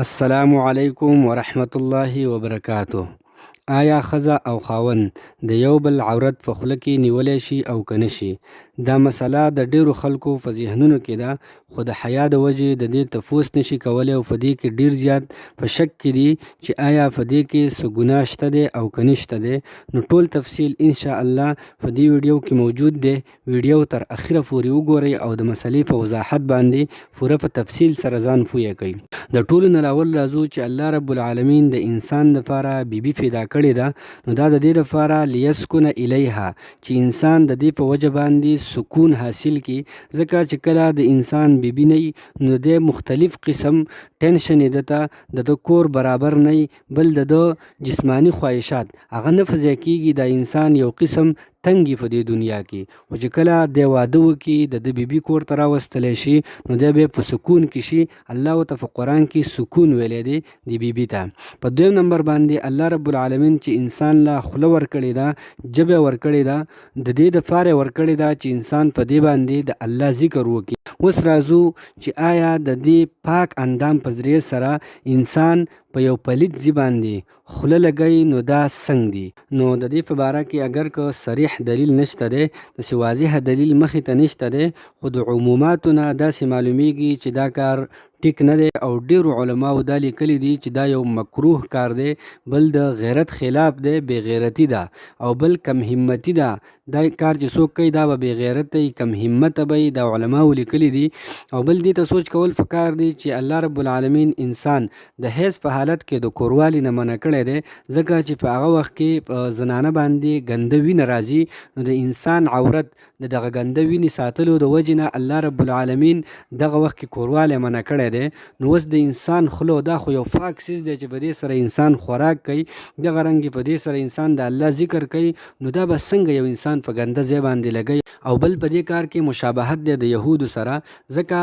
السلام علیکم ورحمت الله وبرکاته. آیا ښځه او خاوند د یو بل عورت په خوله کې نیولی شي او که نه شي؟ دا مسله د ډیرو خلکو په ذهنونو کې ده، خو د حیا د وجې د دې تفوس نشي کولی او په دې کې ډیر زیات په شک کې دي چې آیا په دې کې څه ګناه شته دی او که نشته دی. نو ټول تفصیل انشاءالله په دې ویډیو کې موجود دی. ویډیو تر اخره پورې وګورئ او د مسلې په وضاحت باندې پوره په تفصیل سره ځان پوه کړئ. د ټولو نه اول راځو چې الله رب العالمین د انسان لپاره بیبي پیدا کړې ده، نو دا د دې لپاره لیسکن الیها چې انسان د دې په وجه باندې سکون حاصل کړي. ځکه چې کله د انسان بیبي نه وي نو د مختلف قسم ټینشن یې دته د کور برابر نه وي، بل د جسمانی خواهشات هغه نه فضا کیږي. د انسان یو قسم تنګي په دې دنیا کې، خو چې کله د واده وکړي د بیبي کور ته راوستلی شي نو دی به په سکون کې شي. الله ورته په قرآن کې سکون ویلی دی د بیبي ته. په دویم نمبر باندې الله رب العالمین چې انسان له خوله ورکړې ده، ژبه ورکړې ده، د دې دپاره یې ورکړې ده چې انسان په دې باندې د الله ذکر وکړي. اوس راځو چې آیا د دې پاک اندام په ذریعه سره انسان په یو پلید ځای باندې خوله لګوي نو دا څنګه دي؟ نو د دې په باره کې اگر که صریح دلیل نشته دی، داسې واضح دلیل مخې ته نشته دی، خو د عموماتو نه داسې معلومیږي چې دا کار ټیک نه دی او ډیرو علماو دا لیکلی دي چې دا یو مکروه کار دی، بل د غیرت خلاف دی، بې غیرتي ده، او بل کم همتی ده. دا کار چې څوک کوي دا به بې غیرته وي، کم همته به وي، دا علماو لیکلی دي. او بل دې ته سوچ کول پکار دی چې الله رب العالمین انسان د حیض په حالت کې د کوروالي نه منع کړی دی، ځکه چې په هغه وخت کې په زنانه باندې ګنده وینه راځي. نو د انسان عورت د دغه ګنده وینې ساتلو د وجې نه الله رب العالمین دغه وخت کې کوروالی منع کړی دی. نو اوس د انسان خوله دا خو یو پاک څیز دی چې په دې سره انسان خوراک کوي، دغه رنګې په دې سره انسان د الله ذکر کوي، نو دا به څنګه یو انسان په ګنده ځای باندې لګوي؟ او بل په دې کار کې مشابهت دی د یهودو سره، ځکه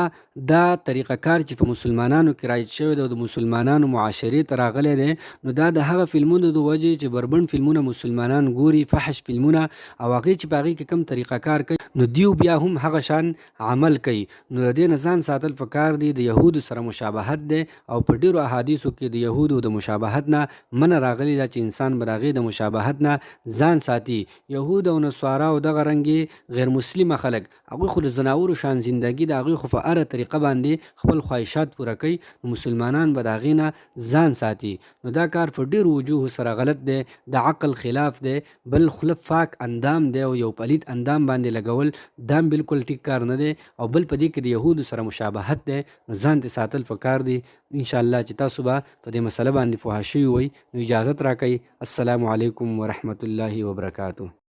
دا طریقه کار چې په مسلمانانو کې رایج شوی دی او د مسلمانانو معاشرې ته راغلی دی، نو دا د هغه فلمونو د وجې چې بربند فلمونه مسلمانان ګوري، فحش فلمونه، او هغې چې په هغې کې کم طریقه کار کوي نو دیو بیا هم هغه شان عمل کوي. نو د دې نه ځان ساتل پکار دی. د یهودو سره مشابهت دی او په ډیرو احادیثو کې د یهودو د مشابهت نه منع راغلی ده چې انسان به د هغې د مشابهت نه ځان ساتي. یهود او نصارا او دغه رنګې غیر مسلمه خلک هغوی خو د ځناورو شان زندګي د هغوی خو په هره طریقه باندې خپل خواهشات پوره کوي، نو مسلمانان به د هغې نه ځان ساتي. نو دا کار په ډیرو وجوهو سره غلط دی، د عقل خلاف دی. بل خوله پاک اندام دی او یو پلید اندام باندې لګول دا هم بالکل ټیک کار نه دی. او بل په دې کې د یهودو سره مشابهت دی، نو ځان ته ساتل پکار دی. انشاءالله چې تاسو به په دې مسله باندې پوه شوي وئ. نو اجازت راکئ. السلام علیکم ورحمت الله وبرکاته.